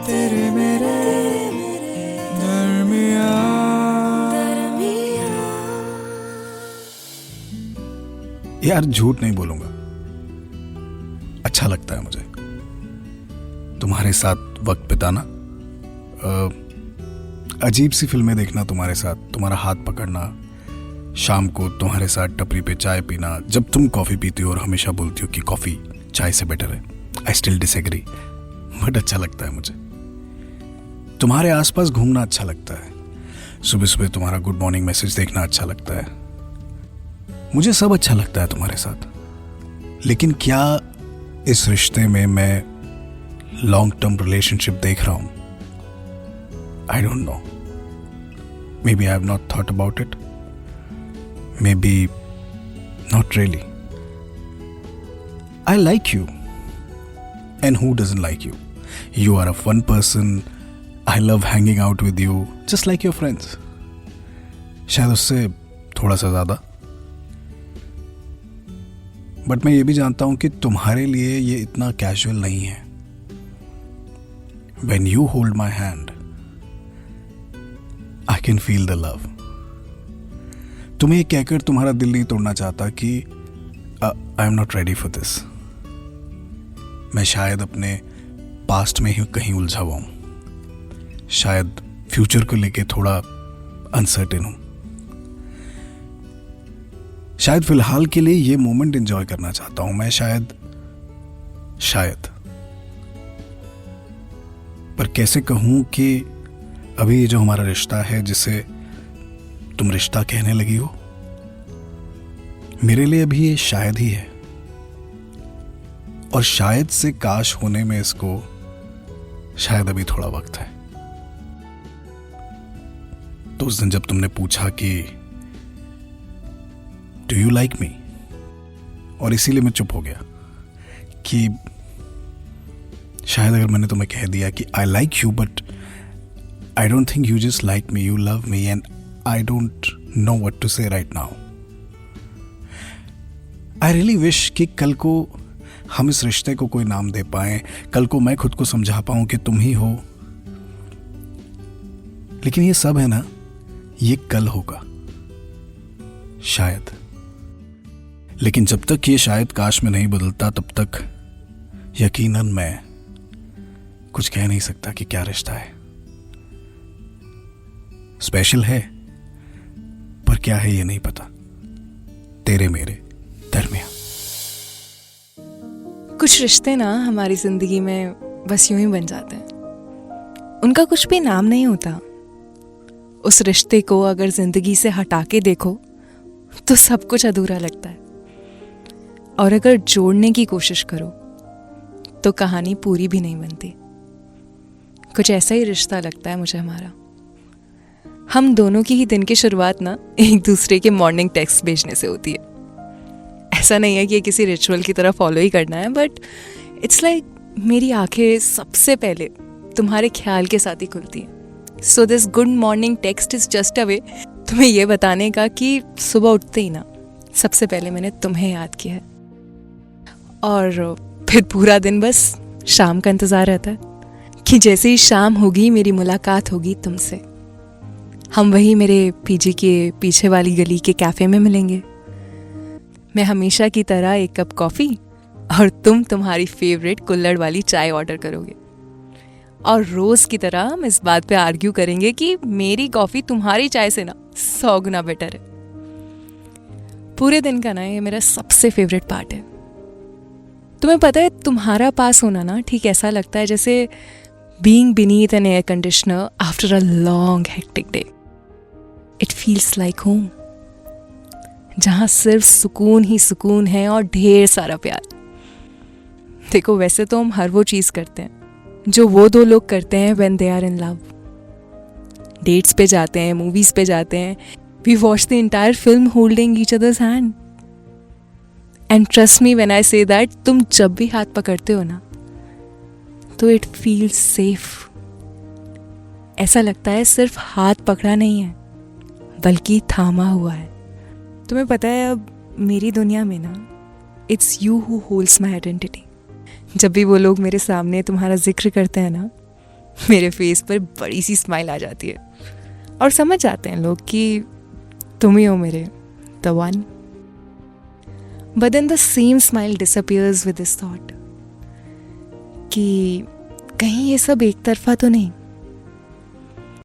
तेरे मेरे दरमियाँ। यार झूठ नहीं बोलूंगा, अच्छा लगता है मुझे तुम्हारे साथ वक्त बिताना, अजीब सी फिल्में देखना तुम्हारे साथ, तुम्हारा हाथ पकड़ना, शाम को तुम्हारे साथ टपरी पे चाय पीना, जब तुम कॉफ़ी पीती हो और हमेशा बोलती हो कि कॉफ़ी चाय से बेटर है। आई स्टिल डिसएग्री, बट अच्छा लगता है मुझे। तुम्हारे आसपास घूमना अच्छा लगता है, सुबह सुबह तुम्हारा गुड मॉर्निंग मैसेज देखना अच्छा लगता है, मुझे सब अच्छा लगता है तुम्हारे साथ। लेकिन क्या इस रिश्ते में मैं लॉन्ग टर्म रिलेशनशिप देख रहा हूं? I don't know, maybe I have not thought about it, maybe not really. I like you, and who doesn't like you? You are a fun person, I love hanging out with you just like your friends, शायद उससे थोड़ा सा ज्यादा। But मैं ये भी जानता हूं कि तुम्हारे लिए ये इतना कैजुअल नहीं है। When you hold my hand, I can feel the love. तुम्हें ये कहकर तुम्हारा दिल नहीं तोड़ना चाहता कि I am not ready for this. मैं शायद अपने पास्ट में ही कहीं उलझा हुआ हूं, शायद फ्यूचर को लेके थोड़ा अनसर्टेन हूं, शायद फिलहाल के लिए ये मोमेंट एंजॉय करना चाहता हूं मैं, शायद। पर कैसे कहूं कि अभी ये जो हमारा रिश्ता है, जिसे तुम रिश्ता कहने लगी हो, मेरे लिए अभी ये शायद ही है, और शायद से काश होने में इसको शायद अभी थोड़ा वक्त है। तो उस दिन जब तुमने पूछा कि डू यू लाइक मी, और इसीलिए मैं चुप हो गया कि शायद अगर मैंने तुम्हें कह दिया कि I like you but I don't think you just like me, you love me, and I don't know what to say right now. I really wish कि कल को हम इस रिश्ते को कोई नाम दे पाएं, कल को मैं खुद को समझा पाऊं कि तुम ही हो। लेकिन ये सब है ना, ये कल होगा शायद। लेकिन जब तक ये शायद काश में नहीं बदलता, तब तक यकीनन मैं कुछ कह नहीं सकता कि क्या रिश्ता है। स्पेशल है, पर क्या है ये नहीं पता। तेरे मेरे दरमियां। कुछ रिश्ते ना हमारी जिंदगी में बस यूं ही बन जाते हैं, उनका कुछ भी नाम नहीं होता। उस रिश्ते को अगर जिंदगी से हटा के देखो तो सब कुछ अधूरा लगता है, और अगर जोड़ने की कोशिश करो तो कहानी पूरी भी नहीं बनती। कुछ ऐसा ही रिश्ता लगता है मुझे हमारा। हम दोनों की ही दिन की शुरुआत ना एक दूसरे के मॉर्निंग टेक्स्ट भेजने से होती है। ऐसा नहीं है कि ये किसी रिचुअल की तरह फॉलो ही करना है, बट इट्स लाइक मेरी आंखें सबसे पहले तुम्हारे ख्याल के साथ ही खुलती हैं। So this good morning text is just a way तुम्हें ये बताने का कि सुबह उठते ही ना सबसे पहले मैंने तुम्हें याद किया है, और फिर पूरा दिन बस शाम का इंतज़ार रहता है कि जैसे ही शाम होगी मेरी मुलाकात होगी तुमसे। हम वही मेरे पीजी के पीछे वाली गली के कैफ़े में मिलेंगे। मैं हमेशा की तरह एक कप कॉफ़ी और तुम तुम्हारी फेवरेट कुल्हड़ वाली चाय ऑर्डर करोगे, और रोज़ की तरह हम इस बात पे आर्ग्यू करेंगे कि मेरी कॉफ़ी तुम्हारी चाय से ना 100 गुना बेटर है। पूरे दिन का ना ये मेरा सबसे फेवरेट पार्ट है। तुम्हें पता है, तुम्हारा पास होना ना ठीक ऐसा लगता है जैसे being beneath an air conditioner after a long hectic day. It feels like home, जहाँ सिर्फ सुकून ही सुकून है और ढेर सारा प्यार। देखो, वैसे तो हम हर वो चीज़ करते हैं जो वो दो लोग करते हैं when they are in love. Dates पे जाते हैं, मूवीज पे जाते हैं, we watch the entire film holding each others hand. And trust me when I say that, तुम जब भी हाथ पकड़ते हो ना तो इट फील्स सेफ। ऐसा लगता है सिर्फ हाथ पकड़ा नहीं है बल्कि थामा हुआ है। तुम्हें पता है, अब मेरी दुनिया में ना it's you who holds my identity. जब भी वो लोग मेरे सामने तुम्हारा जिक्र करते हैं ना, मेरे फेस पर बड़ी सी स्माइल आ जाती है और समझ जाते हैं लोग कि तुम ही हो मेरे the one. But then the same smile disappears with this thought कि कहीं ये सब एक तरफा तो नहीं.